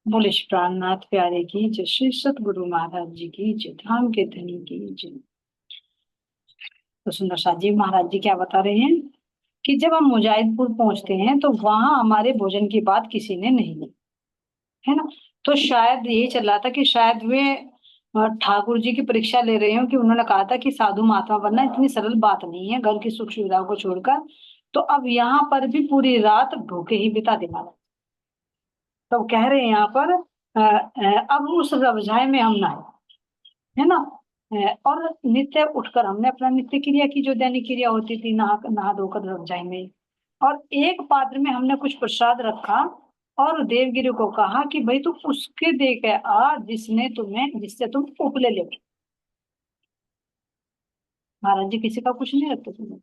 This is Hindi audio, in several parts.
बोले श्री प्राणनाथ प्यारे की जय, श्री सतगुरु महाराज जी की जय, धाम के धनी की जय। तो सुंदर साथ जी महाराज जी क्या बता रहे हैं कि जब हम मुजाहिदपुर पहुंचते हैं तो वहां हमारे भोजन की बात किसी ने नहीं की, है ना। तो शायद यही चल रहा था कि शायद वे ठाकुर जी की परीक्षा ले रहे हो कि उन्होंने कहा था कि साधु महात्मा बनना इतनी सरल बात नहीं है घर की सुख सुविधाओं को छोड़कर। तो अब यहाँ पर भी पूरी रात भूखे ही बिता देना। तो कह रहे हैं यहाँ पर अब उस रवजाए में हम नहाए, है ना। और नित्य उठकर हमने अपना नित्य क्रिया की, जो दैनिक क्रिया होती थी, नहा नहा धोकर रजाई में। और एक पात्र में हमने कुछ प्रसाद रखा और देवगिरी को कहा कि भाई तू उसके दे के आ जिससे तुम उपले ले। महाराज जी किसी का कुछ नहीं रखते थे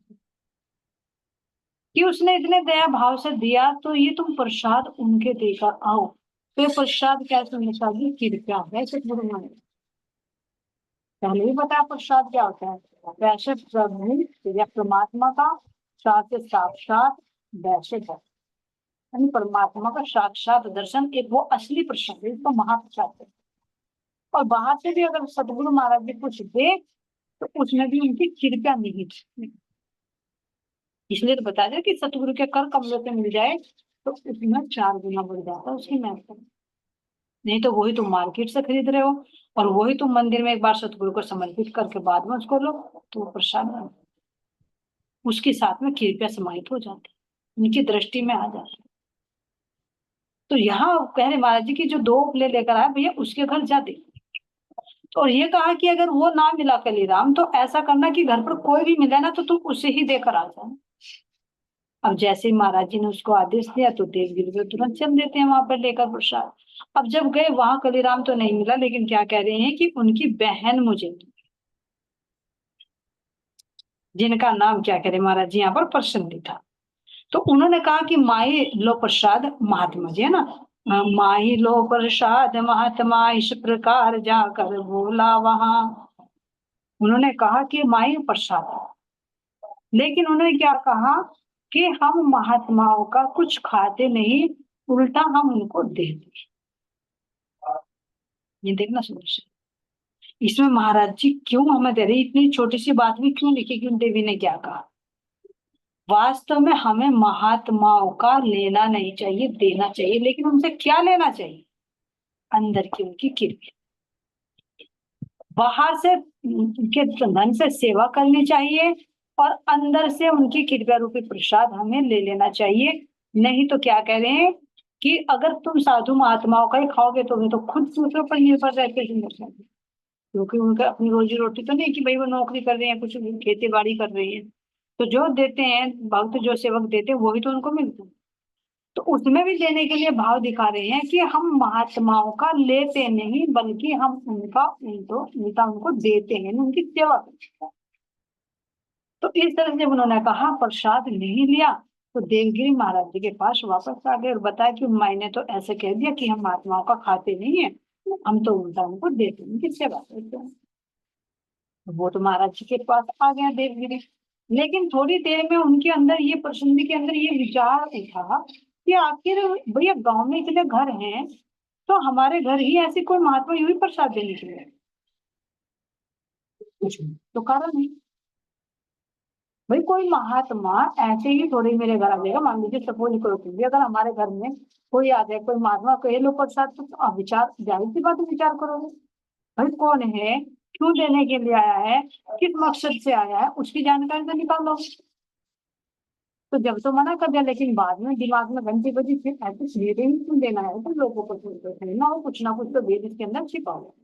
कि उसने इतने दया भाव से दिया, तो ये तुम प्रसाद उनके देकर आओ। तो ये प्रसाद कैसे होना चाहिए? कृपया है सतगुरु महाराज। पहले ही बताया प्रसाद क्या होता है। वैसे प्रभु या परमात्मा का साथ साक्षात वैसे है, यानी परमात्मा का साक्षात दर्शन, एक वो असली प्रसाद है, इसको महाप्रसाद है। और बाहर से भी अगर सतगुरु महाराज जी कुछ दे तो उसमें भी उनकी कृपया निहित है। इसलिए तो बताया जाए कि सतगुरु के कर कमलों से मिल जाए तो उसमें 4 गुना बढ़ जाता है उसकी महत्व। नहीं तो वही तुम मार्केट से खरीद रहे हो और वही तुम मंदिर में एक बार सतगुरु को समर्पित करके बाद में उसको लो, तो वो प्रसाद है, उसके साथ में कृपया समाहित हो जाती है, उनकी दृष्टि में आ जाती है। तो यहाँ कह रहे महाराज जी की जो 2 उपले लेकर आए भैया उसके घर जाते। तो और ये कहा कि अगर वो ना मिला कलीराम तो ऐसा करना कि घर पर कोई भी मिले ना तो तुम उसे ही देकर आ जाओ। अब जैसे ही महाराज जी ने उसको आदेश दिया तो देवगिरी को तुरंत चल देते हैं वहां पर लेकर प्रसाद। अब जब गए वहां कलीराम तो नहीं मिला, लेकिन क्या कह रहे हैं कि उनकी बहन मुझे मिली, जिनका नाम क्या कह रहे महाराज जी यहाँ पर प्रसन्न था। तो उन्होंने कहा कि माई लो प्रसाद महात्मा जी, है ना। माई लो प्रसाद महात्मा इस प्रकार जाकर बोला वहां। उन्होंने कहा कि माई प्रसाद, लेकिन उन्होंने क्या कहा कि हम महात्माओं का कुछ खाते नहीं, उल्टा हम उनको देते। ये देखना समझ, इसमें महाराज जी क्यों हमें दे रहे, इतनी छोटी सी बात भी क्यों लिखी कि उन देवी ने क्या कहा। वास्तव में हमें महात्माओं का लेना नहीं चाहिए, देना चाहिए, लेकिन उनसे क्या लेना चाहिए? अंदर की उनकी कृपा। बाहर से उनके धन से सेवा करनी चाहिए और अंदर से उनकी कृपा रूपी प्रसाद हमें ले लेना चाहिए। नहीं तो क्या कह रहे हैं कि अगर तुम साधु महात्माओं का ही खाओगे तो वे तो खुद दूसरों पर निर्भर रहते हैं, क्योंकि उनका अपनी रोजी रोटी तो नहीं कि भाई वो नौकरी कर रहे हैं, कुछ खेती बाड़ी कर रहे हैं। तो जो देते हैं भक्त, जो सेवक देते हैं, वही तो उनको मिलता है। तो उसमें भी देने के लिए भाव दिखा रहे हैं कि हम महात्माओं का लेते नहीं, बल्कि हम उनको देते हैं, उनकी सेवा करते हैं। तो इस तरह से उन्होंने कहा प्रसाद नहीं लिया तो देवगिरी महाराज जी के पास वापस आ गए और बताया कि मैंने तो ऐसे कह दिया कि हम महात्माओं का खाते नहीं है, हम तो उल्टा उनको देते हैं, उनकी सेवा करते हैं। वो तो महाराज जी के पास आ गया देवगिरी। लेकिन थोड़ी देर में उनके अंदर ये प्रसन्न के अंदर ये विचार उठा कि आखिर भैया गांव में इतने घर हैं तो हमारे घर ही ऐसी कोई महात्मा यूं ही प्रसाद देने के लिए कुछ तो कारण नहीं। भाई कोई महात्मा ऐसे ही थोड़ी मेरे घर आ जाएगा। मान लीजिए सपोज करो कि अगर हमारे घर में कोई आ जाए, कोई महात्मा कहे लो प्रसाद, तो आप विचार, जाहिर सी बात है विचार करोगे। भाई कौन है, क्यों देने के लिए आया है, किस मकसद से आया है, उसकी जानकारी तो निकालो। तो जब तो मना कर दिया, लेकिन बाद में दिमाग में घंटी बजी, फिर ऐसे धीरे ही क्यों देना है, तो लोगों को सुनते ना हो, कुछ ना कुछ तो वेद इसके अंदर छिपा हुआ है।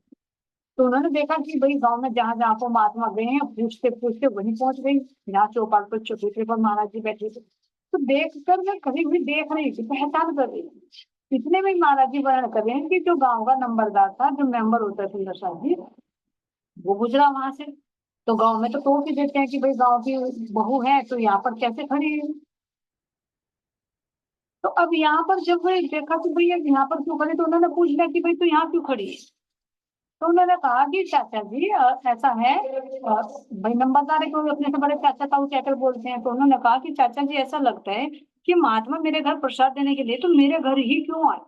तो उन्होंने देखा कि भाई गांव में जहां जहां को महात्मा गए हैं, पूछते पूछते वहीं पहुंच गई जहाँ चौपाल पर चौकीटे पर महाराज जी बैठे थे। तो देख कर मैं कहीं भी देख रही थी, पहचान कर रही थी। इतने में महाराज जी वर्णन कर रहे हैं कि जो गांव का नंबरदार था, जो मेंबर होता है सुंदर साहब जी, वो गुजरा वहां से। तो गांव में तो टोक ही देते हैं कि भाई गांव की बहू है तो यहाँ पर कैसे खड़ी है। तो अब यहाँ पर जब वो देखा कि भाई यहाँ पर क्यों खड़ी, तो उन्होंने पूछ लिया कि भाई तू यहाँ क्यों खड़ी है। तो उन्होंने कहा कि चाचा जी ऐसा है, भाई नंबरदार है क्योंकि अपने से बड़े चाचा ताऊ कहकर बोलते हैं। तो उन्होंने कहा कि चाचा जी ऐसा लगता है कि महात्मा मेरे घर प्रसाद देने के लिए तो मेरे घर ही क्यों आए।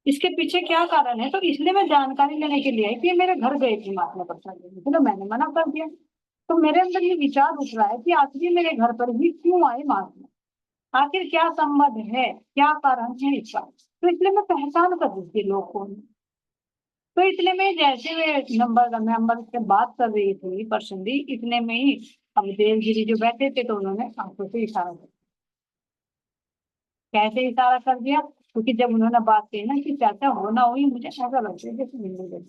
इसके पीछे क्या कारण है? तो इसलिए मैं जानकारी लेने के लिए आई कि ये मेरे घर गए थे महात्मा प्रसाद जी, तो मैंने मना कर दिया। तो मेरे अंदर ये विचार उठ रहा है कि आखिर ये मेरे घर पर ही क्यों आए महात्मा, आखिर क्या संबंध है, क्या कारण है इसका। तो इसलिए मैं पहचान कर दी थी लोग को। तो इतने में जैसे वे नंबर से बात कर रही थी पर्सन, इतने में ही अब देवगिरी जो बैठे थे तो उन्होंने आंखों से इशारा कर, कैसे इशारा कर दिया? क्योंकि जब उन्होंने बात की ना कि चाचा हो ना हो, ये मुझे ऐसा लगता है जैसे मिलने गए,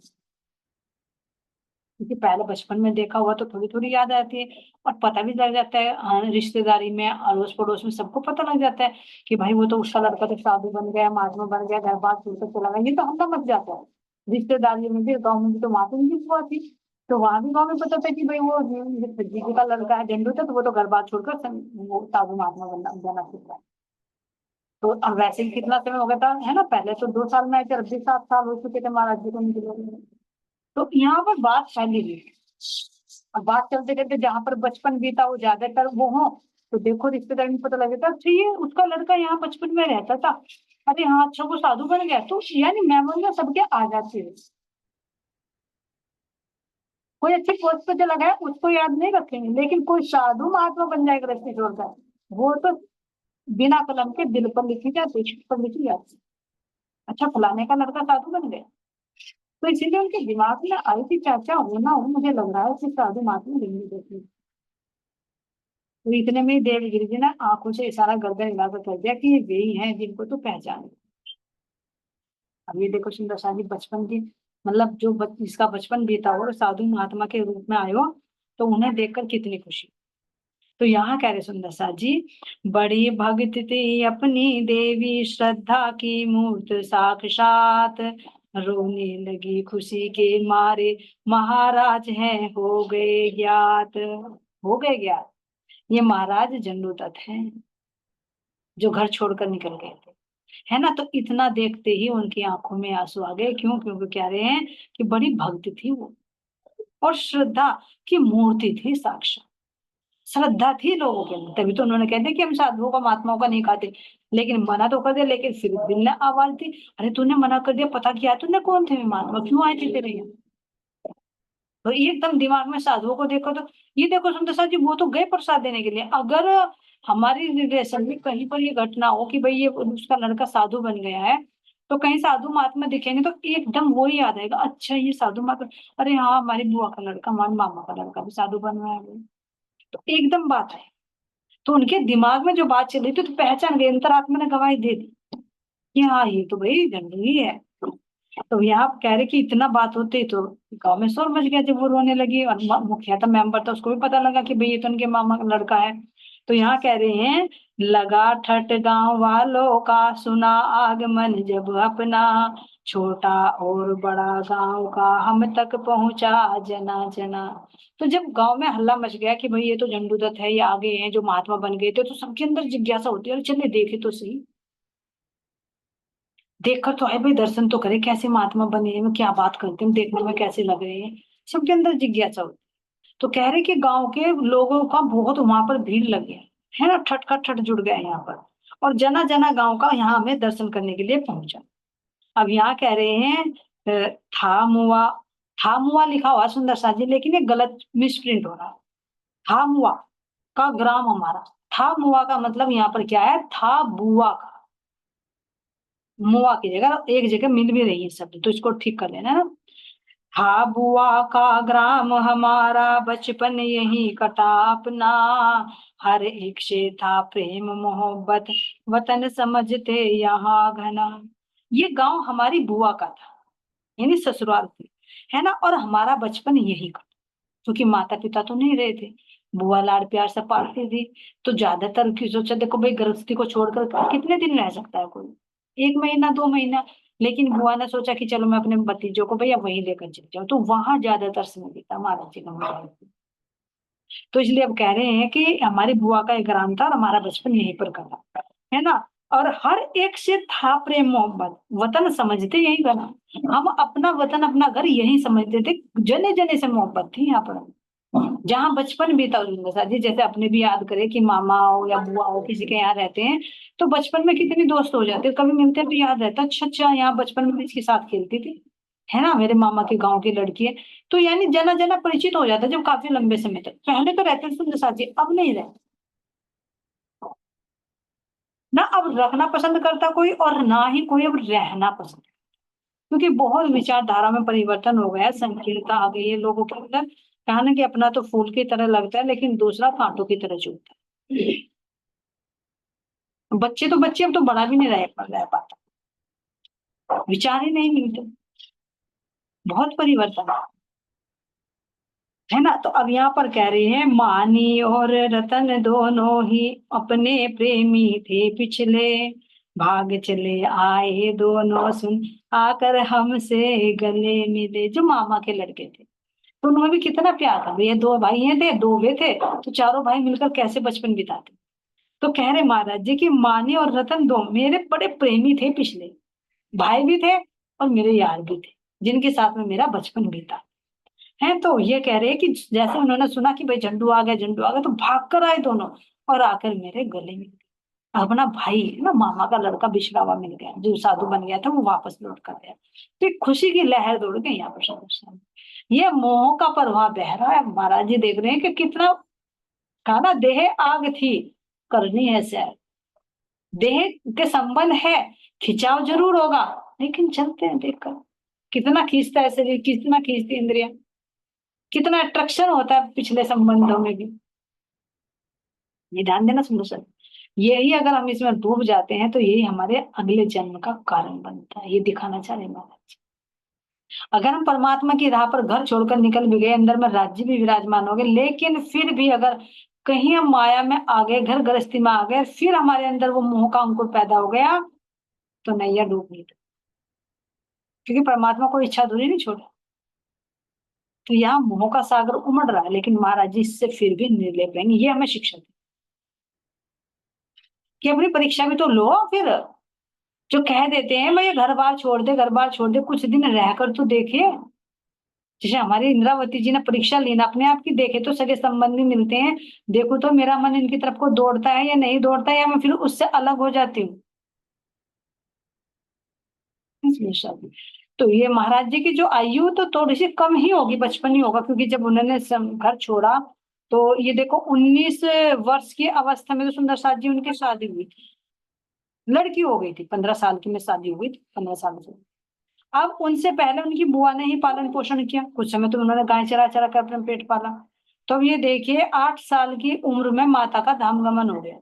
क्योंकि पहले बचपन में देखा हुआ तो थोड़ी थोड़ी याद आती है। और पता भी लग जाता है, रिश्तेदारी में अड़ोस पड़ोस में सबको पता लग जाता है कि भाई वो तो उसका लड़का तो साधु बन गया, महात्मा बन गया, घर बार छोड़कर चला गया, ये तो हल्ला मच जाता है। रिश्तेदारी में भी, गाँव में भी, तो वहां पे भी हुआ थी। तो वहां भी गाँव में पता था कि भाई वो जी का लड़का है झंडू था, तो वो तो घर बार छोड़कर वो साधु महात्मा बनना जाना सीख रहा है। तो अब वैसे ही कितना समय हो गया था, है ना? पहले तो 2 साल में आए थे, अब भी 7 साल हो चुके थे महाराज जी को निकले। तो यहाँ पर बात फैली हुई है। अब बात चलते चलते जहां पर बचपन बीता वो ज्यादातर वो हो, तो देखो रिश्तेदार में पता लगेगा, अच्छा ये उसका लड़का यहाँ बचपन में रहता था, अरे हाँ अच्छा वो साधु बन गया। तो यानी मेमोरी सबके आ जाती है। कोई अच्छी पोस्ट पे चला गया उसको याद नहीं रखेंगे, लेकिन कोई साधु महात्मा बन जाएगा रस्ते छोड़कर, वो तो बिना कलम के दिल पर लिखी जाती, चिट्ठी पर लिखी जाती, अच्छा फलाने का लड़का साधु बन गया। तो इसीलिए उनके दिमाग में आई थी, चाचा हो ना हो, मुझे लग रहा है कि साधु महात्मा बनने देती। तो इतने में ही देवगिरी जी ने आंखों से इशारा गर्दन हिलाकर कर दिया कि ये वही हैं जिनको तो पहचान। अब ये देखो सुंदर सा जी बचपन की, मतलब जो जिसका बचपन बीता हो और साधु महात्मा के रूप में आयो, तो उन्हें देखकर कितनी खुशी। तो यहाँ कह रहे सुंदर सा जी, बड़ी भक्त थी अपनी देवी, श्रद्धा की मूर्त साक्षात, रोने लगी खुशी के मारे, महाराज हैं हो गए ज्ञात। हो गए ज्ञात, ये महाराज झंडू दत्त हैं जो घर छोड़कर निकल गए थे, है ना? तो इतना देखते ही उनकी आंखों में आंसू आ गए। क्यों? क्योंकि कह रहे हैं कि बड़ी भक्त थी वो, और श्रद्धा की मूर्ति थी साक्षात। श्रद्धा थी लोगों के अंदर, तभी तो उन्होंने कहते कि हम साधुओं का महात्माओं का नहीं खाते। लेकिन मना तो कर दिया, लेकिन फिर दिल ने आवाज दी, अरे तूने मना कर दिया, पता किया तूने कौन थे महात्मा, क्यों आए थे तेरे यहाँ? तो एकदम दिमाग में साधुओं को देखो तो, ये देखो सुंदर सा जी वो तो गए प्रसाद देने के लिए। अगर हमारी रिलेशन में कहीं पर ये घटना हो कि भाई ये उसका लड़का साधु बन गया है, तो कहीं साधु महात्मा दिखेंगे तो एकदम वो ही याद आएगा, अच्छा ये साधु महात्मा, अरे हाँ हमारी बुआ का लड़का, हमारे मामा का लड़का भी साधु बन गया है। तो एकदम बात है। तो उनके दिमाग में जो बात चल रही थी तो पहचान गए, अंतरात्मा ने गवाही दे दी कि हाँ ये तो भाई झंडू ही है। तो यहाँ कह रहे कि इतना बात होती तो गांव में शोर मच गया जब वो रोने लगी, और मुखिया था, मेंबर था, उसको भी पता लगा कि भाई ये तो उनके मामा का लड़का है। तो यहाँ कह रहे हैं, लगा ठट गांव वालों का, सुना आगमन जब अपना, छोटा और बड़ा गांव का हम तक पहुंचा जना जना। तो जब गांव में हल्ला मच गया कि भाई ये तो झंडू दत्त है, ये आगे हैं जो महात्मा बन गए थे, तो सबके अंदर जिज्ञासा होती है, अरे चलिए देखे तो सही, देखकर तो आए भाई, दर्शन तो करे, कैसे महात्मा बने हैं, क्या बात करते हैं, देखने में कैसे लग रहे हैं, सबके अंदर जिज्ञासा होती। तो कह रहे कि गांव के लोगों का बहुत वहां पर भीड़ लग गया, है ना? ठट का ठट जुड़ गया यहाँ पर, और जना जना गांव का यहाँ हमें दर्शन करने के लिए पहुंचा। अब यहाँ कह रहे हैं था मुआ, था मुआ लिखा हुआ सुंदर सा जी, लेकिन ये गलत मिसप्रिंट हो रहा है। था मुआ का ग्राम हमारा, था मुआ का मतलब यहाँ पर क्या है, था बुआ का, मुआ की जगह एक जगह मिल भी रही है शब्द, तो इसको ठीक कर लेना ना। हा बुआ का ग्राम हमारा, बचपन यही कटा अपना, हर एक से था प्रेम मोहब्बत, वतन समझते यहाँ घना। ये गांव हमारी बुआ का था, यानी ससुराल थी, है ना? और हमारा बचपन यही कटा, क्योंकि माता पिता तो नहीं रहे थे, बुआ लाड़ प्यार से पालती थी। तो ज्यादातर की सोचा, देखो भाई गृहस्थी को छोड़कर कितने दिन रह सकता है कोई, 1 महीना 2 महीना। लेकिन बुआ ने सोचा कि चलो मैं अपने भतीजों को भैया वहीं लेकर चल जाऊँ, तो वहां ज्यादातर समय बीता महाराज जी का। तो इसलिए अब कह रहे हैं कि हमारी बुआ का एक ग्राम था और हमारा बचपन यहीं पर कटा, है ना? और हर एक से था प्रेम मोहब्बत, वतन समझते यही बना, हम अपना वतन अपना घर यही समझते थे, जने जने से मोहब्बत थी यहाँ पर। जहाँ बचपन बीता उनके साथ, जी जैसे अपने भी याद करें कि मामा हो या बुआ हो किसी के यहाँ रहते हैं, तो बचपन में कितने दोस्त हो जाते हैं, कभी मिलते हैं तो याद रहता है, अच्छा अच्छा यहाँ बचपन में इसके साथ खेलती थी, है ना, मेरे मामा के गांव की लड़की है। तो यानी जना जना परिचित हो जाता है जब काफी लंबे समय तक। पहले तो रहते थे उनके साथ जी, अब नहीं रहते ना, अब रखना पसंद करता कोई और ना ही कोई अब रहना पसंद, क्योंकि बहुत विचारधारा में परिवर्तन हो गया है, संकीर्णता आ गई है लोगों के अंदर। कहा ना कि अपना तो फूल की तरह लगता है लेकिन दूसरा कांटों की तरह चुभता है। बच्चे तो बच्चे, अब तो बड़ा भी नहीं रह पाता, विचार ही नहीं मिलते, बहुत परिवर्तन है ना। तो अब यहाँ पर कह रहे हैं, मानी और रतन दोनों ही अपने प्रेमी थे पिछले, भाग चले आए दोनों सुन आकर हमसे गले मिले। जो मामा के लड़के थे तो उनमें भी कितना प्यार था भैया, दो भाई हैं थे, दो वे थे, तो चारों भाई मिलकर कैसे बचपन बिताते। तो कह रहे महाराज जी की मानी और रतन दो मेरे बड़े प्रेमी थे पिछले, भाई भी थे और मेरे यार भी थे, जिनके साथ में मेरा बचपन बीता है। तो ये कह रहे हैं कि जैसे उन्होंने सुना कि भाई झंडू आ गया, झंडू आ गया, तो भाग कर आए दोनों और आकर मेरे गले में, अपना भाई है ना, मामा का लड़का बिछड़ा हुआ मिल गया, जो साधु बन गया था वो वापस लौट कर गया। तो एक खुशी की लहर दौड़ गई यहाँ पर सब। ये मोह का प्रवाह बह रहा है, महाराज जी देख रहे हैं कि कितना, कहा ना देह आग थी करनी है सैर, देह के संबंध है, खिंचाव जरूर होगा, लेकिन चलते हैं देखकर, कितना खींचता है शरीर, कितना खींचती इंद्रिया, कितना अट्रैक्शन होता है पिछले संबंधों में भी। ये ध्यान देना सुनो सर, यही अगर हम इसमें डूब जाते हैं तो यही हमारे अगले जन्म का कारण बनता है, ये दिखाना चाह रहे हैं महाराज। अगर हम परमात्मा की राह पर घर छोड़कर निकल भी गए, अंदर में राज्य भी विराजमान हो गए, लेकिन फिर भी अगर कहीं हम माया में आ गए, घर गृहस्थी में आ गए, फिर हमारे अंदर वो मोह का अंकुर पैदा हो गया, तो नैया डूब गई, क्योंकि परमात्मा को इच्छा दूरी नहीं छोड़ा। तो यहाँ मोह का सागर उमड़ रहा है, लेकिन महाराज जी इससे फिर भी निर्लेप रहेंगे, ये हमें शिक्षा दी कि अपनी परीक्षा भी तो लो फिर। जो कह देते हैं भाई घर बार छोड़ दे, घर बार छोड़ दे, कुछ दिन रहकर तो देखे। जैसे हमारी इंद्रावती जी ने परीक्षा ली ना अपने आप की, देखे तो सगे संबंधी मिलते हैं, देखो तो मेरा मन इनकी तरफ को दौड़ता है या नहीं दौड़ता है, या मैं फिर उससे अलग हो जाती हूँ। इसलिए शादी, तो ये महाराज जी की जो आयु तो थोड़ी सी कम ही होगी, बचपन ही होगा, क्योंकि जब उन्होंने घर छोड़ा तो ये देखो 19 वर्ष की अवस्था में तो सुंदर साथ जी उनकी शादी हुई थी, लड़की हो गई थी, 15 साल की में शादी हुई थी, 15 साल से। अब उनसे पहले उनकी बुआ ने ही पालन पोषण किया, कुछ समय तो उन्होंने गाय चरा चरा कर अपना पेट पाला। तो अब ये देखिए 8 साल की उम्र में माता का धामगमन हो गया।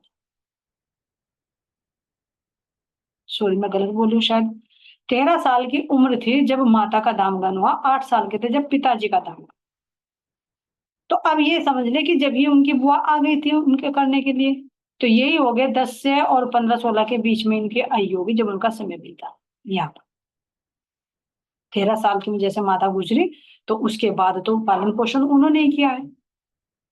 सॉरी मैं गलत बोली हूँ शायद, 13 साल की उम्र थी जब माता का दामगमन हुआ, 8 साल के थे जब पिताजी का दामगमन। तो अब ये समझ ले कि जब ये उनकी बुआ आ गई थी उनके करने के लिए, तो यही हो गया 10 से और 15-16 के बीच में इनकी आयु होगी जब उनका समय बीता। यहाँ पर 13 साल की में जैसे माता गुजरी, तो उसके बाद तो पालन पोषण उन्होंने ही किया है।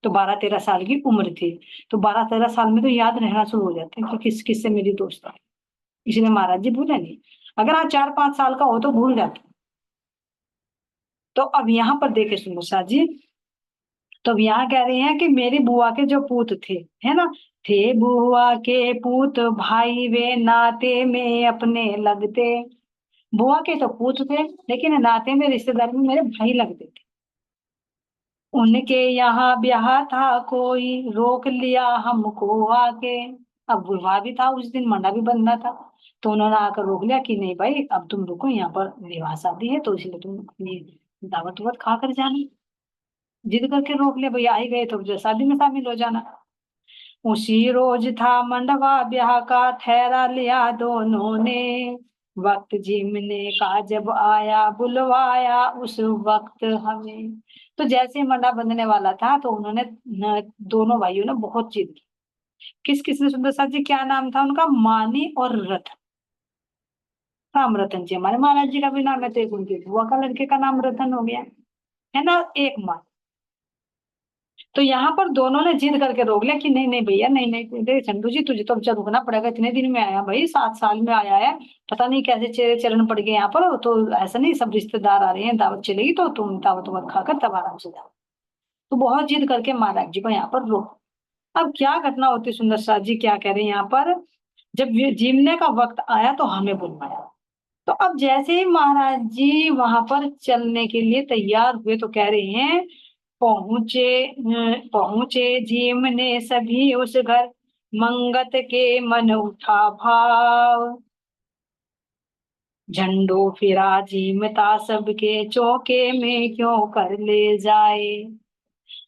तो 12-13 साल की उम्र थी, तो 12-13 साल में तो याद रहना शुरू हो जाते हैं कि किस किस से मेरी दोस्ती, इसलिए महाराज जी भूले नहीं। अगर आप 4-5 साल का हो तो भूल जाते। तो अब यहाँ पर देखे सुनो साथ जी, तो अब यहाँ कह रहे हैं कि मेरी बुआ के जो पूत थे, है ना, थे बुआ के पूत भाई वे नाते में अपने लगते। बुआ के तो पूत थे लेकिन नाते में रिश्तेदारी में मेरे भाई लगते थे। उनके यहाँ ब्याह था कोई रोक लिया हमको आके। अब विवाह भी था उस दिन, मंडा भी बंधना था, तो उन्होंने आकर रोक लिया कि नहीं भाई अब तुम रुको, यहाँ पर विवाह शादी है तो इसलिए तुम ये दावत वावत खा कर जाना। जिद करके रोक लिया, भैया आ ही गए तो जो शादी में शामिल हो जाना। उसी रोज था मंडवा ब्याह का ठहरा लिया दोनों ने, वक्त जिमने का जब आया बुलवाया उस वक्त हमें। तो जैसे ही मंडा बंधने वाला था तो उन्होंने दोनों भाइयों ने बहुत जिद की। किस किसने, सुंदर साथ जी क्या नाम था उनका, मानी और रतन, राम रतन जी हमारे महाराज जी का भी नाम है, तो एक उनकी बुआ का लड़के का नाम रतन हो गया, है ना, एक माँ। तो यहाँ पर दोनों ने जिद करके रोक लिया कि नहीं नहीं भैया, नहीं नहीं देख चंदू जी तुझे तो अब रुकना पड़ेगा, इतने दिन में आया भाई, 7 साल में आया है, पता नहीं कैसे चेहरे चरण पड़ गए यहाँ पर, तो ऐसा नहीं सब रिश्तेदार आ रहे हैं, दावत चलेगी तो तुम दावत वावत खाकर तब आराम से जाओ। तो बहुत जिद करके महाराज जी को यहाँ पर रोक। अब क्या घटना होती है, सुंदर साथ जी क्या कह रहे हैं यहाँ पर, जब ये जीमने का वक्त आया तो हमें बुलवाया। तो अब जैसे ही महाराज जी वहां पर चलने के लिए तैयार हुए तो कह रहे हैं, पहुंचे जीम ने सभी उस घर, मंगत के मन उठा भाव, झंडो फिरा जीमता सबके, चौके में क्यों कर ले जाए।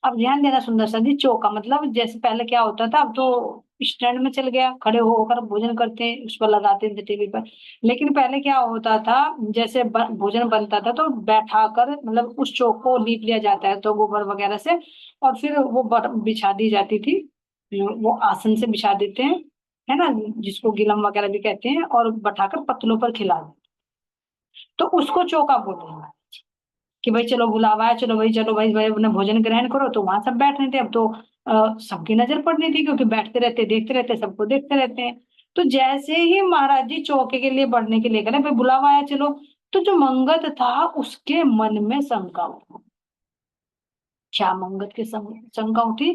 अब ध्यान देना सुंदर सा जी, चौका मतलब जैसे पहले क्या होता था, अब तो स्टैंड में चल गया, खड़े होकर भोजन करते हैं, उस पर लगाते थे टीवी पर। लेकिन पहले क्या होता था, जैसे भोजन बनता था तो बैठा कर मतलब उस चौक को लीप लिया जाता है तो गोबर वगैरह से, और फिर वो बिछा दी जाती थी, वो आसन से बिछा देते हैं, है ना, जिसको गिलम वगैरह भी कहते हैं, और बैठाकर पत्तलों पर खिला देते, तो उसको चौका बोलते हैं। कि भाई चलो बुलावा है, चलो भाई, चलो भाई भाई अपना भोजन ग्रहण करो, तो वहां सब बैठ रहे थे। अब तो सबकी नजर पड़नी थी, क्योंकि बैठते रहते, देखते रहते, सबको देखते रहते हैं। तो जैसे ही महाराज जी चौके के लिए बढ़ने के लिए करें, भाई बुलावा आया चलो, तो जो मंगत था उसके मन में शंका उठी। क्या मंगत के शंका उठी,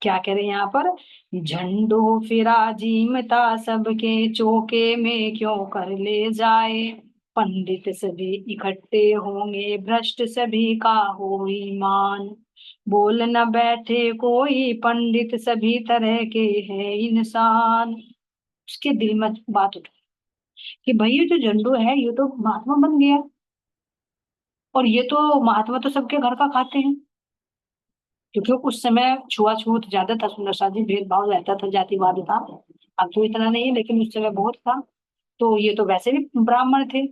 क्या कह रहे हैं यहाँ पर, झंडो फिरा जीमता सबके, चौके में क्यों कर ले जाए, पंडित सभी इकट्ठे होंगे, भ्रष्ट सभी का हो ईमान, बोल न बैठे कोई पंडित, सभी तरह के हैं इंसान। उसके दिल में बात उठी कि भाई ये जो झंडू है ये तो महात्मा बन गया, और ये तो महात्मा तो सबके घर का खाते हैं, क्योंकि उस समय छुआछूत ज्यादा था सुंदर सा जी, भेदभाव रहता था, जातिवाद था। अब तो इतना नहीं है, लेकिन उस समय बहुत था। तो ये तो वैसे भी ब्राह्मण थे,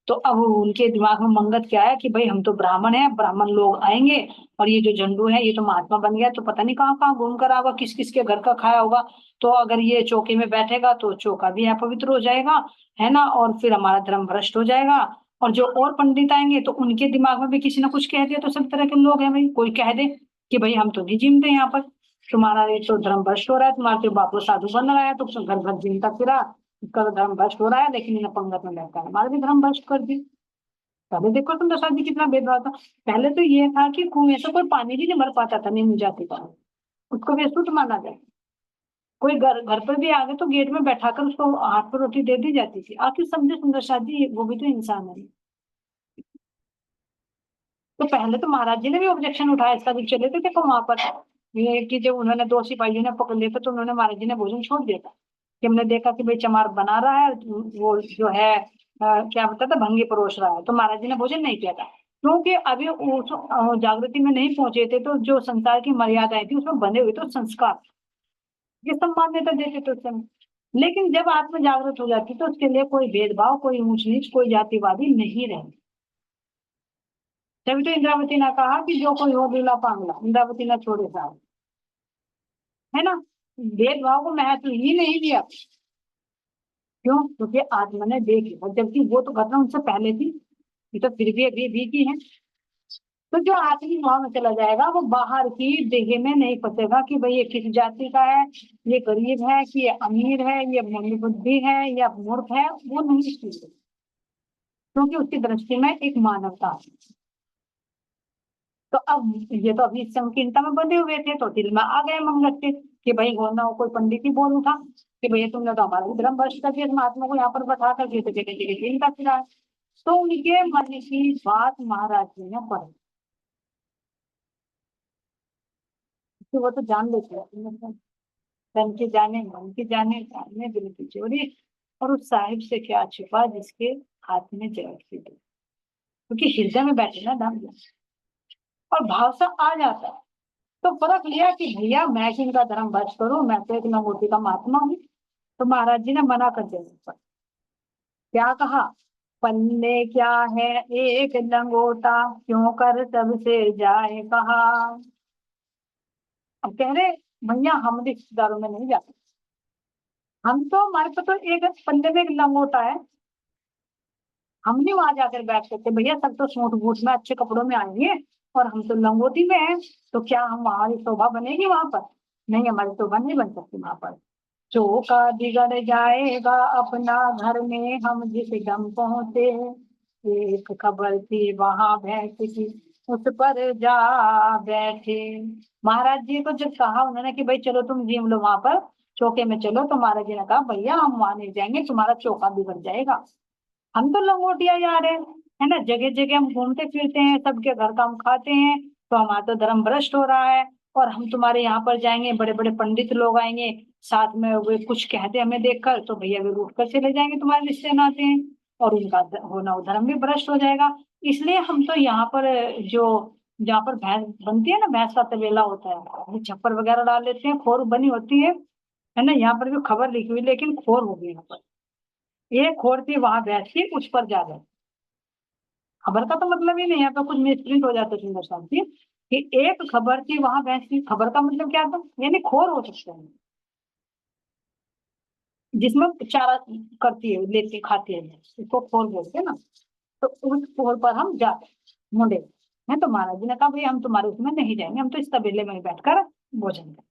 तो अब उनके दिमाग में मंगत क्या है कि भाई हम तो ब्राह्मण है, ब्राह्मण लोग आएंगे, और ये जो झंडू है ये तो महात्मा बन गया, तो पता नहीं कहाँ कहाँ घूम कर आएगा, किस किस के घर का खाया होगा। तो अगर ये चौके में बैठेगा तो चौका भी अपवित्र हो जाएगा, है ना, और फिर हमारा धर्म भ्रष्ट हो जाएगा। और जो और पंडित आएंगे तो उनके दिमाग में भी किसी ने कुछ कह दिया, तो सब तरह के लोग हैं भाई, कोई कह दे कि भाई हम तो नहीं जिमते यहाँ पर, तुम्हारा ये तो धर्म भ्रष्ट हो रहा है, तुम्हारे तो बापू साधु बन रहा है, तो घर घर जिमता फिरा, इसका तो धर्म भ्रष्ट हो रहा है, लेकिन इन्हें पंगत में रहता है, हमारे भी धर्म भ्रष्ट कर दी। पहले देखो तुम दशा जी कितना भेदभाव था। पहले तो ये था कि कुएं से कोई पानी भी नहीं भर पाता था निम्न जाति का, उसको भी अशुद्ध माना जाए। कोई घर घर पर भी आ गए तो गेट में बैठाकर उसको हाथ पर रोटी दे दी जाती थी। आखिर समझे सुंदर शाह जी, वो भी तो इंसान है। तो पहले तो महाराज जी ने भी ऑब्जेक्शन उठाया इसका, जब चले थे देखो वहां पर, ये कि जब उन्होंने दो सिपाहियों ने पकड़ लिया था, तो उन्होंने महाराज जी ने भोजन छोड़ दिया था, कि हमने देखा कि भाई चमार बना रहा है, वो जो है क्या बता था, भंगी परोस रहा है, तो महाराज जी ने भोजन नहीं किया था, क्योंकि अभी उस जागृति में नहीं पहुंचे थे। तो जो संसार की मर्यादाएं थी उसमें बंधे हुए तो संस्कार, ये सब मान्यता देते थे उस समय। लेकिन जब आत्म जागृत हो जाती तो उसके लिए कोई भेदभाव, कोई ऊंच नीच, कोई जातिवादी नहीं रहे। तभी तो इंद्रावती ने कहा कि जो कोई हो दूल्हा पांगला, इंद्रावती ने छोड़े साहब, है ना, भेदभाव को महत्व ही नहीं दिया। क्यों? क्योंकि आत्मा ने देख लिया, जबकि वो तो घटना उनसे पहले थी, ये तो फिर भी अभी की है। तो जो आत्मिक भाव में चला जाएगा वो बाहर की देह में नहीं फंसेगा कि भाई ये किस जाति का है, ये गरीब है कि ये अमीर है, ये मंद बुद्धि है या मूर्ख है, वो नहीं सोचेगा, क्योंकि उसकी दृष्टि में एक मानवता है। तो अब ये तो अभी संकीर्णता में बंधे हुए थे, तो दिल में आ गए मंगत के कि भाई होना हो, कोई पंडित ही बोल उठा कि भैया तुमने तो हमारा धर्म भ्रष्ट कर दिया, महात्मा को यहाँ पर बैठा कर के जगह जगह चिंता फिरा। तो उनके मन की बात महाराज जी ने पढ़ी, कि वो तो जान लेते हैं, तन के जाने मन के जाने, जाने दिल की चोरी, और उस साहिब से क्या छिपा जिसके हाथ में जगत की डोरी। क्योंकि हृदय में बैठे ना दाम, और भाव से आ जाता है। तो फर्क लिया कि भैया मैं कि इनका धर्म भ्रष्ट करूं, मैं तो एक लंगोटी का महात्मा हूँ। तो महाराज जी ने मना कर दिया, क्या कहा, पल्ले क्या है एक लंगोटा, क्यों कर सबसे जाए कहा। अब कह रहे भैया हम रिश्तेदारों में नहीं जाते, हम तो हमारे पास तो एक पल्ले में एक लंगोटा है, हम नहीं वहां जाकर बैठ सकते, भैया सब तो सूट बूट में अच्छे कपड़ों में आएंगे, और हम तो लंगोटी में हैं, तो क्या हम हमारी शोभा बनेगी वहां पर? नहीं, हमारी शोभा नहीं बन सकती वहां पर। चौका बिगड़ जाएगा अपना घर में हम जिस दम पहुंचे, एक खबर थी वहां भैंस की, उस पर जा बैठे। महाराज जी को जब कहा उन्होंने कि भाई चलो तुम जिम लो वहां पर चौके में चलो, तो महाराज जी ने कहा भैया हम वहां नहीं जाएंगे, तुम्हारा चौका बिगड़ जाएगा। हम तो लंगोटिया जा रहे हैं, है ना, जगह जगह हम घूमते फिरते हैं, सबके घर का हम खाते हैं, तो हमारा तो धर्म भ्रष्ट हो रहा है। और हम तुम्हारे यहाँ पर जाएंगे, बड़े बड़े पंडित लोग आएंगे, साथ में वे कुछ कहते हमें देखकर तो भैया वे उठ कर चले जाएंगे तुम्हारे रिश्ते नाते हैं, और उनका होना धर्म भी भ्रष्ट हो जाएगा। इसलिए हम तो यहाँ पर जो जहाँ पर भैंस बनती है ना, भैंस का तबेला होता है, ये छप्पर वगैरह डाल लेते हैं, खोर बनी होती है ना, यहाँ पर भी खबर लिखी हुई लेकिन खोर होगी यहाँ पर। एक खोर थी वहां भैंस की, उस पर जा गए। खबर का तो मतलब ही नहीं है, तो कुछ मिसप्रिंट हो जाता है सुंदर साहब जी, कि एक खबर थी वहां भैंस की, खबर का मतलब क्या था, यानी खोर हो सकते हैं जिसमें चारा करती है, लेती खाती है भैंस, इसको खोर बोलते हैं ना। तो उस खोर पर हम जाते मुंडे हैं, तो महाराज जी ने कहा भाई हम तुम्हारे उसमें नहीं जाएंगे, हम तो इस तबेले में ही बैठकर भोजन करें।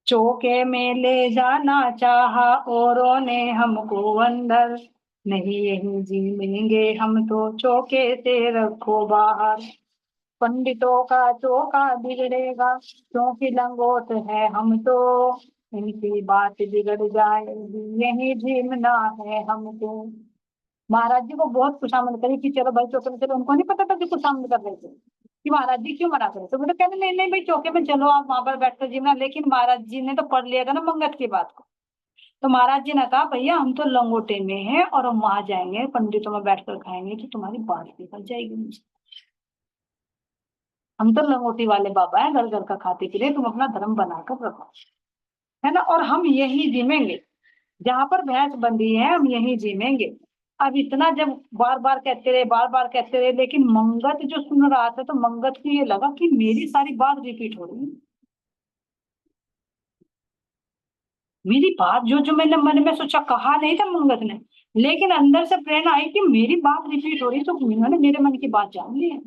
चौके में ले जाना चाहा औरों ने हमको अंदर, नहीं यही जी लेंगे हम तो चौके से रखो बाहर। पंडितों का चौका बिगड़ेगा क्योंकि लंगोट है हम तो, इनकी बात बिगड़ जाएगी यही झीमना है हमको। महाराज जी को बहुत खुशामद करी कि चलो भाई चौके में चलो, उनको नहीं पता था कि खुशामद कर रहे थे कि महाराज जी क्यों मना करे, तो मुझे कहने नहीं नहीं भाई चौके में चलो आप वहां पर बैठकर जीवना, लेकिन महाराज जी ने तो पढ़ लिया था ना मंगत की बात को। तो महाराज जी ने कहा भैया हम तो लंगोटे में हैं और हम वहां जाएंगे पंडितों में बैठकर खाएंगे तो तुम्हारी बात निकल जाएगी मुझे। हम तो लंगोटी वाले बाबा हैं, घर घर का खाते पीते, तुम अपना धर्म बनाकर रखो, है ना, और हम यही जिमेंगे जहां पर भैंस बंधी है, हम यही जिमेंगे। अब इतना जब बार बार कहते रहे, बार बार कहते रहे, लेकिन मंगत जो सुन रहा था तो मंगत को ये लगा कि मेरी सारी बात रिपीट हो रही है, मेरी बात जो जो मैंने मन में सोचा, कहा नहीं था मंगत ने, लेकिन अंदर से प्रेरणा आई कि मेरी बात रिपीट हो रही, तो उन्होंने मेरे मन की बात जान ली है।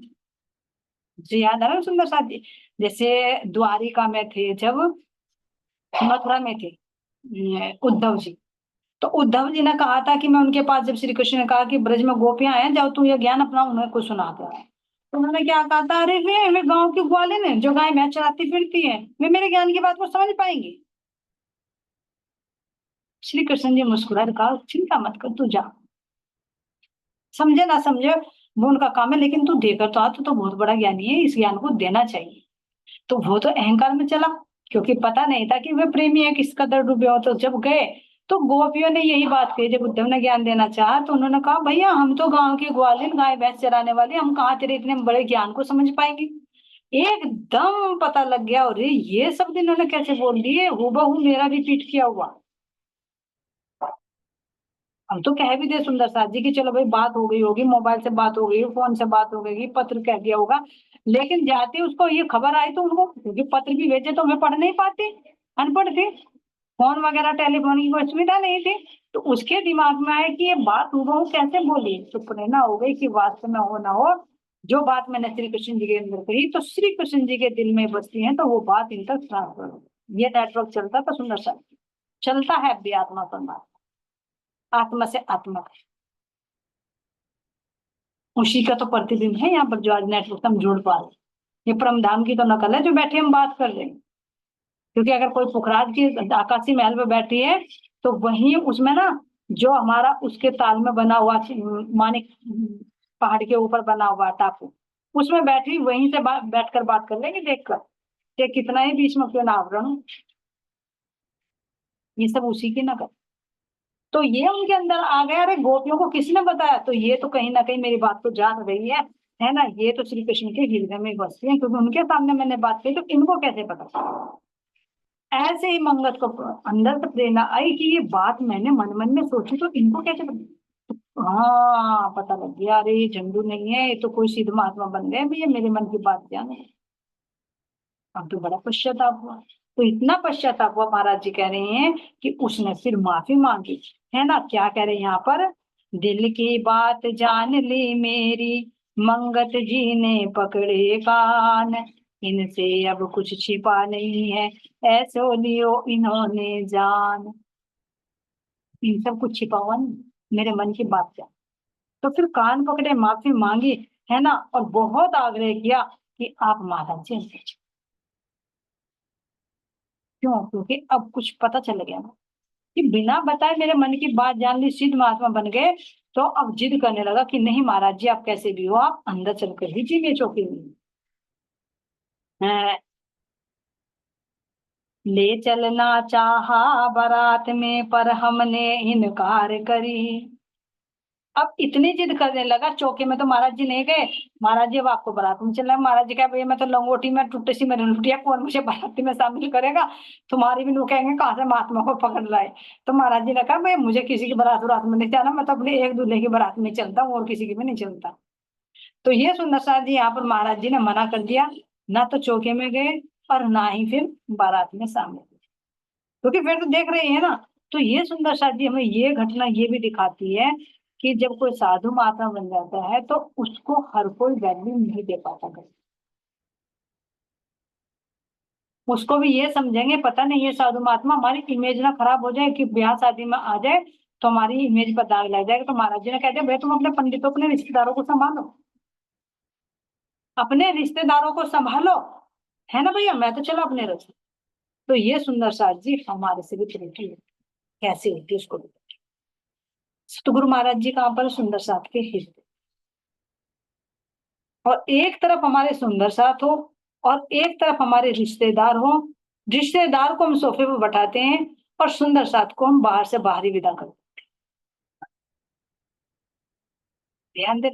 जी याद आ रहा है सुंदर साथ जी, जैसे द्वारिका में थे जब, मथुरा में थे उद्धव जी, तो उद्धव जी ने कहा था कि मैं उनके पास, जब श्री कृष्ण ने कहा कि ब्रज में गोपियां हैं, जाओ तू ये ज्ञान अपना उन्हें कुछ सुना दो, तो उन्होंने क्या कहा था, अरे वे गांव की ग्वालिन है जो गाय भैंस चराती फिरती है, वे मेरे ज्ञान की बात को समझ पाएंगी। श्री कृष्ण जी मुस्कुराए, कहा चिंता मत कर, तू जा, समझे ना समझे वो उनका काम है, लेकिन तू देकर तो आ, तू तो बहुत बड़ा ज्ञानी है, इस ज्ञान को देना चाहिए। तो वो तो अहंकार में चला, क्योंकि पता नहीं था कि वे प्रेमी है, किस कदर डूबे हो। तो जब गए तो गोपियों ने यही बात कही, जब उद्धव ने ज्ञान देना चाहा तो उन्होंने कहा भैया हम तो गांव के ग्वालिन, गाय भैंस चराने वाले, हम कहाँ तेरे इतने बड़े ज्ञान को समझ पाएंगे। एकदम पता लग गया, और ये सब इन्होंने कैसे बोल दिए, हूबहू मेरा भी पीठ किया हुआ। हम तो कह भी दे सुंदर साथ जी की चलो भाई बात हो गई होगी, मोबाइल से बात हो गई, फोन से बात हो गई, पत्र कह दिया होगा, लेकिन जाते उसको ये खबर आई तो उनको, क्योंकि पत्र भी भेजे तो मैं पढ़ नहीं पाती, अनपढ़ थे, फोन वगैरह टेलीफोन की कोई सुविधा नहीं थी, तो उसके दिमाग में आया कि ये बात हूबहू कैसे बोली, तो प्रेरणा हो गई कि वास्तव में हो ना हो, जो बात मैंने श्री कृष्ण जी के अंदर कही तो श्री कृष्ण जी के दिल में बसती है, तो वो बात इन तक ट्रांसफर हो। ये नेटवर्क चलता था सुंदर सा, चलता है अभी आत्मा संवाद, आत्मा से आत्मा, उसी का तो प्रतिबिंब है यहाँ पर जो आज नेटवर्क हम जोड़ पा रहे हैं। ये परम धाम की तो नकल है जो बैठे हम बात कर रहे हैं, क्योंकि अगर कोई पुखराज की आकाशी महल में बैठी है तो वहीं उसमें ना, जो हमारा उसके ताल में बना हुआ मानिक पहाड़ के ऊपर बना हुआ टापू, उसमें बैठी वहीं से बैठकर बात कर लेंगे देखकर, कि कितना ही बीच में क्यों ना आवरण हो, ये सब उसी की नकल। तो ये उनके अंदर आ गया, अरे गोपियों को किसने बताया, तो ये तो कहीं ना कहीं मेरी बात को जान रही है ना, ये तो श्री कृष्ण के हृदय में बसती है, क्योंकि उनके सामने मैंने बात की, तो इनको कैसे पता। ऐसे ही मंगत को अंदर से प्रेरणा आई कि ये बात मैंने मन मन में सोची, तो इनको कैसे पता। हाँ पता लग गया, अरे ये झंडू नहीं है, ये तो कोई सिद्ध महात्मा बन गए भैया, मेरे मन की बात जाने। अब तो बड़ा पश्चाताप हुआ, तो इतना पश्चाताप हुआ, महाराज जी कह रहे हैं कि उसने फिर माफी मांगी, है ना, क्या कह रहे हैं यहाँ पर, दिल की बात जान ली मेरी, मंगत जी ने पकड़े कान, इनसे अब कुछ छिपा नहीं है, ऐसो लियो इन्होंने जान। इन सब कुछ छिपा हुआ नहीं, मेरे मन की बात क्या। तो फिर कान पकड़े, माफी मांगी, है ना, और बहुत आग्रह किया कि आप महाराज जी अंदर चलो। क्यों? क्योंकि अब कुछ पता चल गया ना कि बिना बताए मेरे मन की बात जान ली, सिद्ध महात्मा बन गए। तो अब जिद करने लगा कि नहीं महाराज जी, आप कैसे भी हो, आप अंदर चलकर ही जी में चौकी में ले चलना चाहा बारात में, पर हमने इनकार करी। अब इतनी जिद करने लगा, चौके में तो महाराज जी नहीं गए। महाराज जी अब आपको बारात में चलना है। महाराज जी क्या, भैया मैं तो लंगोटी में टुट्टी सी मेरी लुटिया, कौन मुझे बाराती में शामिल करेगा? तुम्हारी भी लोग कहेंगे कहाँ से महात्मा को पकड़ लाए। तो महाराज जी ने कहा भाई मुझे किसी की बारात बारात में नहीं जाना, मैं तो अपने एक दूल्हे की बारात में चलता हूँ और किसी की भी नहीं चलता। तो ये सुंदर साथ जी यहाँ पर महाराज जी ने मना कर दिया, ना तो चौके में गए और ना ही फिर बारात में शामिल हुए। क्योंकि फिर तो देख रहे हैं ना। तो ये सुंदर साथ जी हमें ये घटना ये भी दिखाती है कि जब कोई साधु महात्मा बन जाता है तो उसको हर कोई वैल्यू नहीं दे पाता है। उसको भी ये समझेंगे पता नहीं ये साधु महात्मा हमारी इमेज ना खराब हो जाए कि ब्याह शादी में आ जाए तो हमारी इमेज पर दाग लग जाएगा। तो महाराज जी ने कह दिया भाई तुम अपने पंडितों अपने रिश्तेदारों को संभालो, अपने रिश्तेदारों को संभालो, है ना भैया, मैं तो चलो अपने रस। तो ये सुंदर साथ जी हमारे से भी त्रुटि है, कैसे होती है उसको भी। तो गुरु महाराज जी कहाँ पर? सुंदर साथ के हृदय। और एक तरफ हमारे सुंदर साथ हो और एक तरफ हमारे रिश्तेदार हो। रिश्तेदार को हम सोफे पर बैठाते हैं और सुंदर साथ को हम बाहर से बाहर ही विदा करते हैं। ध्यान दे,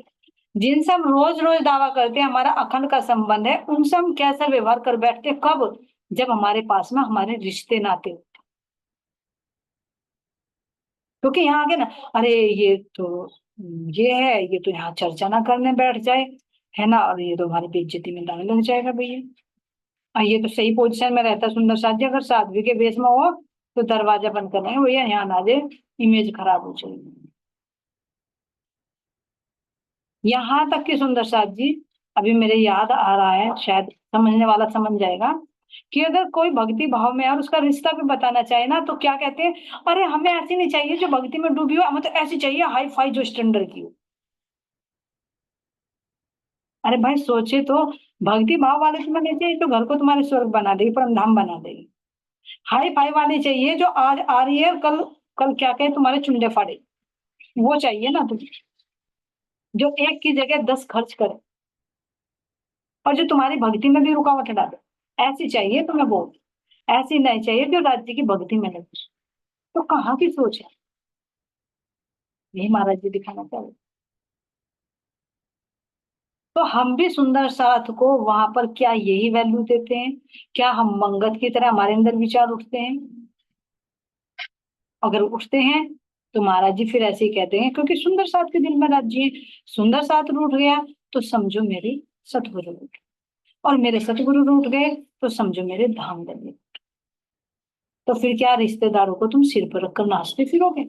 जिनसे हम रोज रोज दावा करते हैं हमारा अखंड का संबंध है, उनसे हम कैसा व्यवहार कर बैठते हैं? कब? जब हमारे पास में हमारे रिश्ते नाते हो। क्योंकि यहाँ आगे ना, अरे ये तो ये है, ये तो यहाँ चर्चा ना करने बैठ जाए, है ना, और ये तो हमारी बेइज्जती में दाने लग जाएगा भैया। और ये तो सही पोजीशन में रहता सुंदर साथ जी, अगर साध्वी के बेस में हो तो दरवाजा बंद करना है भैया, यहाँ ना जाए, इमेज खराब हो जाएगी। यहाँ तक कि सुंदर साथ जी, अभी मेरे याद आ रहा है, शायद समझने वाला समझ जाएगा, कि अगर कोई भक्ति भाव में है और उसका रिश्ता भी बताना चाहे ना तो क्या कहते हैं, अरे हमें ऐसी नहीं चाहिए जो भक्ति में डूबी हो, हमें तो ऐसी चाहिए हाई फाई जो स्टैंडर्ड की हो। अरे भाई सोचे तो, भक्ति भाव वाले तुम्हें नहीं चाहिए जो घर को तुम्हारे स्वर्ग बना देगी, परम धाम बना देगी। हाई फाई वाली चाहिए जो आज आ रही है, कल कल क्या कहे तुम्हारे चुंडे फाड़े। वो चाहिए ना तुझे, जो एक की जगह 10 खर्च करे और जो तुम्हारी भक्ति में भी रुकावट डाले। ऐसी चाहिए तुम्हें वो, ऐसी नहीं चाहिए जो राज्य की भक्ति में लगे। तो कहाँ की सोच है? यही महाराज जी दिखाना चाहिए। तो हम भी सुंदर साथ को वहां पर क्या यही वैल्यू देते हैं? क्या हम मंगत की तरह हमारे अंदर विचार उठते हैं? अगर उठते हैं तो महाराज जी फिर ऐसे ही कहते हैं, क्योंकि सुंदर साथ के दिल में राज्य है। सुंदर साथ रूठ गया तो समझो मेरे सतगुरु रूठ, और मेरे सतगुरु रूठ गए तो समझो मेरे धाम गए। तो फिर क्या रिश्तेदारों को तुम सिर पर रखकर नाचते फिरोगे?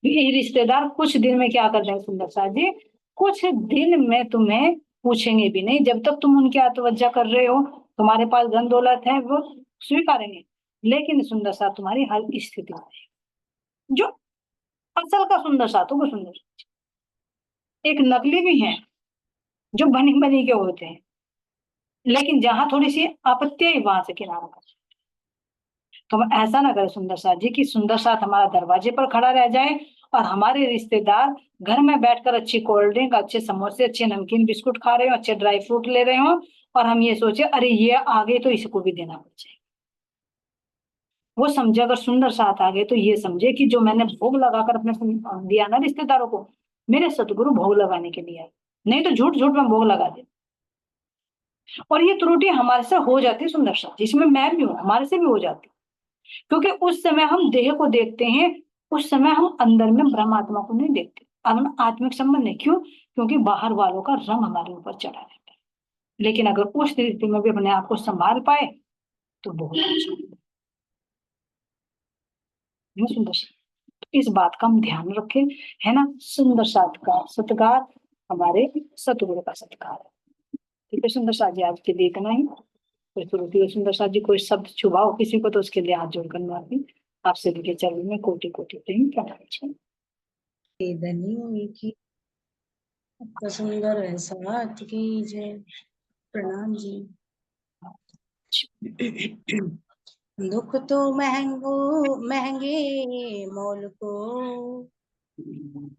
ये रिश्तेदार कुछ दिन में क्या कर रहे हैं सुंदर साथ जी, कुछ दिन में तुम्हें पूछेंगे भी नहीं, जब तक तुम उनकी आत्मवज्जा कर रहे हो, तुम्हारे पास धन दौलत है वो स्वीकारेंगे। लेकिन सुंदर साथ तुम्हारी हर स्थिति में, जो असल का सुंदर साथ हो वो सुंदर, एक नकली भी है जो बनी बनी के होते हैं, लेकिन जहां थोड़ी सी आपत्ति है वहां से किनारा कर। तो हम ऐसा ना करें सुंदर साथ जी कि सुंदर साथ हमारा दरवाजे पर खड़ा रह जाए और हमारे रिश्तेदार घर में बैठकर अच्छी कोल्ड ड्रिंक, अच्छे समोसे, अच्छे नमकीन बिस्कुट खा रहे हो, अच्छे ड्राई फ्रूट ले रहे हो, और हम ये सोचे अरे ये आ गए तो इसको भी देना पड़ जाए। वो समझे, अगर सुंदर साथ आ गए तो ये समझे कि जो मैंने भोग लगाकर अपने दिया ना रिश्तेदारों को, मेरे सतगुरु भोग लगाने के लिए आए, नहीं तो झूठ झूठ में भोग लगा दे। और ये त्रुटि हमारे से हो जाती है सुंदर साथ, जिसमें मैं भी हूँ, हमारे से भी हो जाती है। क्योंकि उस समय हम देह को देखते हैं, उस समय हम अंदर में ब्रह्मात्मा को नहीं देखते, हम आत्मिक संबंध नहीं। क्यों? क्योंकि बाहर वालों का रंग हमारे ऊपर चढ़ा रहता है। लेकिन अगर उस स्थिति में भी अपने आप को संभाल पाए तो बहुत अच्छा है सुंदर साथ। तो इस बात का हम ध्यान रखें, है ना। सुंदर साथ का सत्कार हमारे सतगुरु का सत्कार है। ठीक है सुंदर साथ जी, आज के लिए इतना ही। कोई त्रुटि हो सुंदर साथ जी, कोई शब्द छुपाओ किसी को तो उसके लिए हाथ जोड़कर माफी। आपसे भी चरण में कोटि कोटि प्रेम प्रणाम। धन्य तो सुंदर है साथ की जय। प्रणाम जी। दुख तो महंगे मोल को,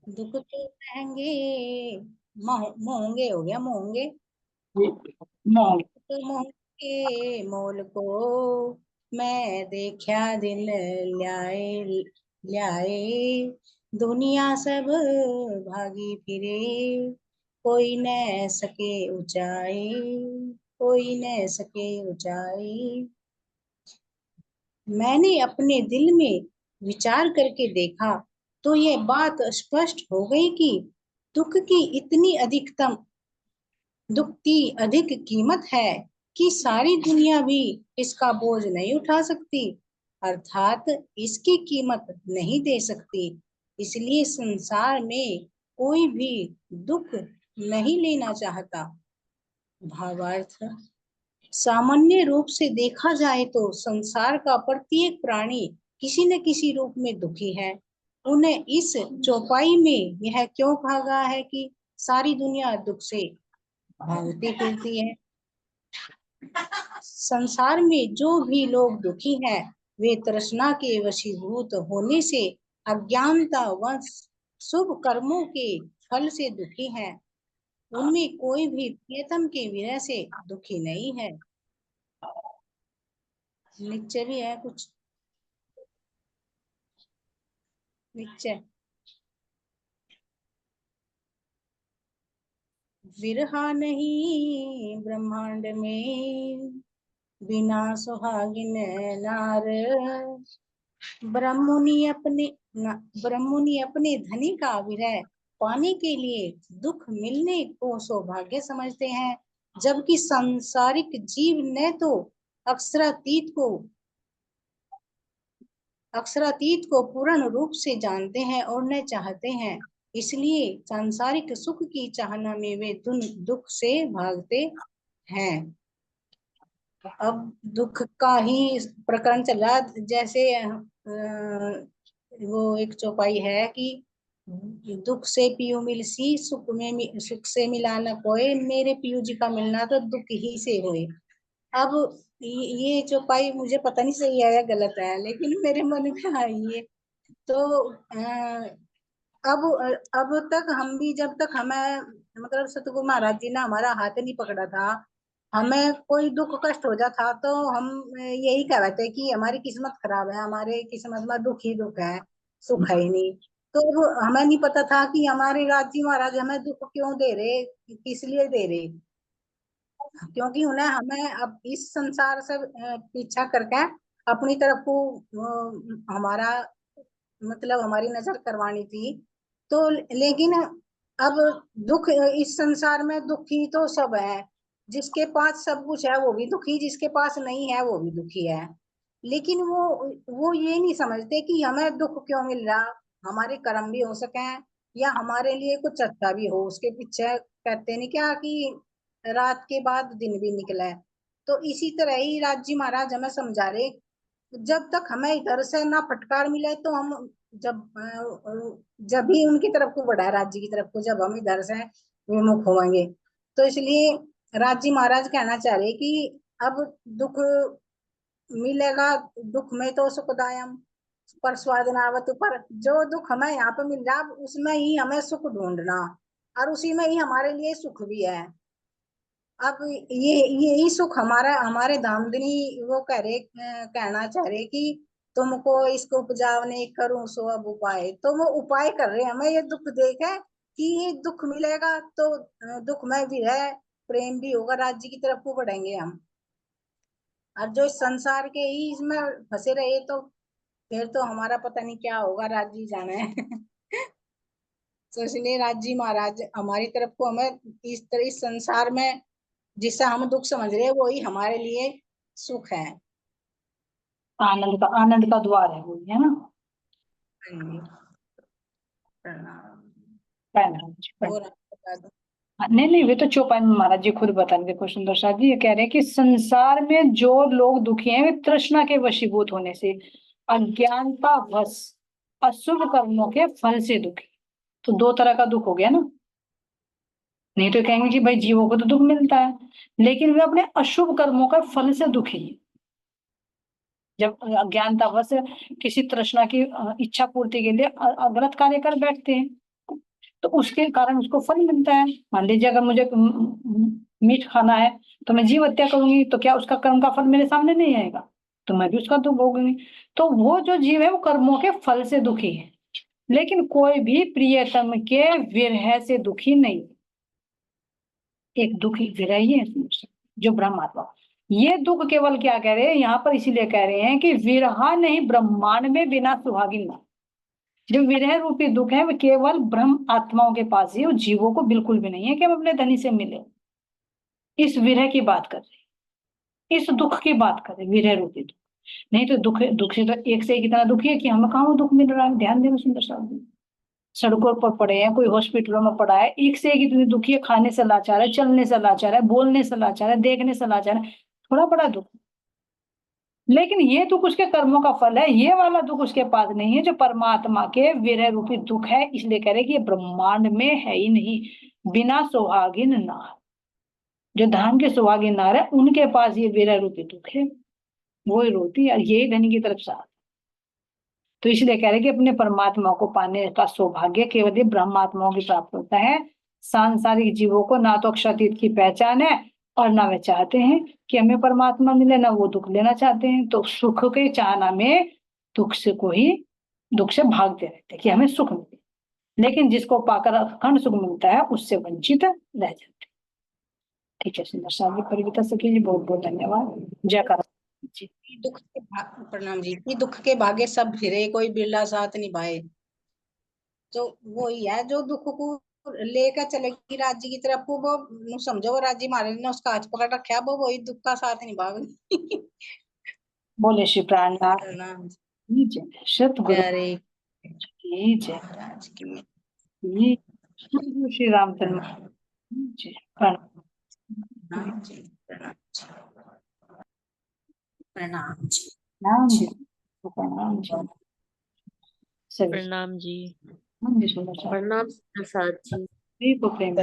दुख तो महंगे, महंगे हो गया, महंगे। मोल। तो महंगे मोल को मैं देखा दिल ल्याए ल्याए। दुनिया सब भागी फिरे, कोई न सके ऊंचाई, कोई न सके ऊंचाई। मैंने अपने दिल में विचार करके देखा तो ये बात स्पष्ट हो गई कि दुख की इतनी अधिकतम दुख की अधिक कीमत है कि सारी दुनिया भी इसका बोझ नहीं उठा सकती, अर्थात इसकी कीमत नहीं दे सकती। इसलिए संसार में कोई भी दुख नहीं लेना चाहता। भावार्थ, सामान्य रूप से देखा जाए तो संसार का प्रत्येक प्राणी किसी न किसी रूप में दुखी है। उन्हें इस चौपाई में यह क्यों कहा गया है कि सारी दुनिया दुख से भागती फिरती है? संसार में जो भी लोग दुखी हैं, वे तृष्णा के वशीभूत होने से, अज्ञानता व शुभ कर्मों के फल से दुखी हैं। उनमें कोई भी प्रियतम के विरह से दुखी नहीं है। नीचे भी है कुछ, नीचे विरहा नहीं ब्रह्मांड में, बिना सुहागिन नार। ब्रह्मुनि अपने ब्रह्मुनि अपने धनी का विरह पाने के लिए दुख मिलने को सौभाग्य समझते हैं, जबकि सांसारिक जीव न तो अक्षरातीत को अक्षरातीत को पूर्ण रूप से जानते हैं और न चाहते हैं। इसलिए सांसारिक सुख की चाहना में वे दुख से भागते हैं। अब दुख का ही प्रकरण चल रहा है। जैसे वो एक चौपाई है कि दुख से पियो मिलसी, सुख से मिला न कोई, मेरे पियो जी का मिलना तो दुख ही से होए। अब ये चौपाई मुझे पता नहीं सही है या गलत है, लेकिन मेरे मन में आई है। तो अब तक हम भी, जब तक हमें मतलब सतगुरु महाराज जी ने हमारा हाथ नहीं पकड़ा था, हमें कोई दुख कष्ट हो जाता तो हम यही कहते कि हमारी किस्मत खराब है, हमारे किस्मत में दुख ही दुख है, सुख है ही नहीं। तो वो हमें नहीं पता था कि हमारे राज जी महाराज हमें दुख क्यों दे रहे, किस लिए दे रहे। क्योंकि उन्हें हमें अब इस संसार से पीछा करके अपनी तरफ को हमारा मतलब हमारी नजर करवानी थी। तो लेकिन अब दुख इस संसार में दुखी तो सब है, जिसके पास सब कुछ है वो भी दुखी, जिसके पास नहीं है वो भी दुखी है। लेकिन वो ये नहीं समझते कि हमें दुख क्यों मिल रहा। हमारे कर्म भी हो सके या हमारे लिए कुछ अच्छा भी हो, उसके पीछे कहते नहीं क्या कि रात के बाद दिन भी निकला है। तो इसी तरह ही राजी महाराज हमें समझा रहे, जब तक हमें इधर से ना फटकार मिले तो हम जब जब भी उनकी तरफ को बढ़ा, राज्य की तरफ को, जब हम इधर से विमुख होंगे। तो इसलिए राजी महाराज कहना चाह रहे कि अब दुख मिलेगा, दुख में तो सुखदायम पर स्वादनावत, पर जो दुख हमें यहाँ पे मिल रहा उसमें ही हमें सुख ढूंढना, और उसी में ही हमारे लिए सुख भी है। अब ये यही सुख हमारा हमारे धामधनी वो कह रहे कहना चाह रहे कि तुमको इसको उपजावने करूं सो अब उपाय, तो वो उपाय कर रहे हैं हमें ये दुख देके कि ये दुख मिलेगा तो दुख में भी है, प्रेम भी होगा, राज्य की तरफ को बढ़ेंगे हम। और जो इस संसार के ही इसमें फंसे रहे तो फिर तो हमारा पता नहीं क्या होगा, राज्य जाना है। तो इसलिए राज्य महाराज हमारी तरफ को हमें इस तरह इस संसार में जिसे हम दुख समझ रहे हैं वही हमारे लिए सुख है। आनंद का द्वार है वो, है ना। प्रणाम। प्रणाम जी, और प्रणाम। आप बता दो। नहीं नहीं, वे तो चौपाई में महाराज जी खुद बता रहे। देखो सुंदर साथ जी ये कह रहे हैं कि संसार में जो लोग दुखी हैं वे तृष्णा के वशीभूत होने से, अज्ञानता वश, अशुभ कर्मों के फल से दुखी। तो दो तरह का दुख हो गया ना। नहीं तो कहेंगे कि भाई जीवों को तो दुख मिलता है, लेकिन वे अपने अशुभ कर्मों का फल से दुखी है। जब अज्ञानतावश किसी तृष्णा की इच्छा पूर्ति के लिए गलत कार्य कर बैठते हैं, तो उसके कारण उसको फल मिलता है। मान लीजिए अगर मुझे मीट खाना है तो मैं जीव हत्या करूंगी, तो क्या उसका कर्म का फल मेरे सामने नहीं आएगा? तो मैं भी उसका दुख भोगूंगी। तो वो जो जीव है वो कर्मों के फल से दुखी है, लेकिन कोई भी प्रियतम के विरह से दुखी नहीं। एक दुखी विरह ही है जो ब्रह्मात्मा। ये दुख केवल क्या कह रहे हैं यहाँ पर, इसीलिए कह रहे हैं कि विरहा नहीं ब्रह्मांड में बिना सुहागिन ना। जो विरह रूपी दुख है वो केवल ब्रह्म आत्माओं के पास ही, वो जीवों को बिल्कुल भी नहीं है कि हम अपने धनी से मिले। इस विरह की बात कर रहे हैं, इस दुख की बात कर रहे हैं, विरह रूपी दुख। नहीं तो दुख दुख से तो एक से एक इतना दुखी है कि हमें कहाँ वो दुख मिल रहा है। ध्यान देना सुंदर साहब, सड़कों पर पड़े हैं, कोई हॉस्पिटलों में पड़ा है, एक से एक इतनी दुखी है, खाने से लाचार है, चलने से लाचार है, बोलने से लाचार है, देखने से लाचार है, थोड़ा बड़ा दुख। लेकिन ये दुख उसके कर्मों का फल है, ये वाला दुख उसके पास नहीं है जो परमात्मा के विरह रूपी दुख है। इसलिए कह रहे कि ये ब्रह्मांड में है ही नहीं, बिना सुहागिन नार। जो धाम के सुहागिन नार है उनके पास ये विरह रूपी दुख है, वो ही रोती है, यही धनी की तरफ से। तो इसलिए कह रहे कि अपने परमात्मा को पाने का सौभाग्य केवल ये ब्रह्मात्माओं की प्राप्त होता है। सांसारिक जीवों को ना तो अक्षातीत की पहचान है, और ना वे चाहते हैं कि हमें परमात्मा मिले, ना वो दुख लेना चाहते हैं। तो सुख के चाहना में दुख से को ही दुख से भागते रहते हैं कि हमें सुख मिले, लेकिन जिसको पाकर अखंड सुख मिलता है उससे वंचित रह जाते हैं। ठीक है सुंदर साहब जी, परिविता सखी जी बहुत बहुत धन्यवाद। जयकार जी। प्रणाम जी। कि दुख के भागे सब फिरे, कोई बिरला साथ निभाए। तो वो ही है जो दुख को लेकर चलेगी राज्य की तरफ, वो नु समझो वो राज्य मारे ने उसका हाथ पकड़ रखा है, वो वही दुख का साथ निभावेगी। बोले श्री प्राणनाथ प्रणाम की जय, सतगुरु प्यारे की जय, महाराज की जी श्री रामचंद्र प्रणाम। जी, प्रणाम। प्रणाम जी। प्रणाम जी। प्रणाम जी। प्रणाम जी, प्रणाम जी, सभी प्रणाम जी। हम भी सुनो साथ प्रणाम प्रसाद जी। सभी को प्रेम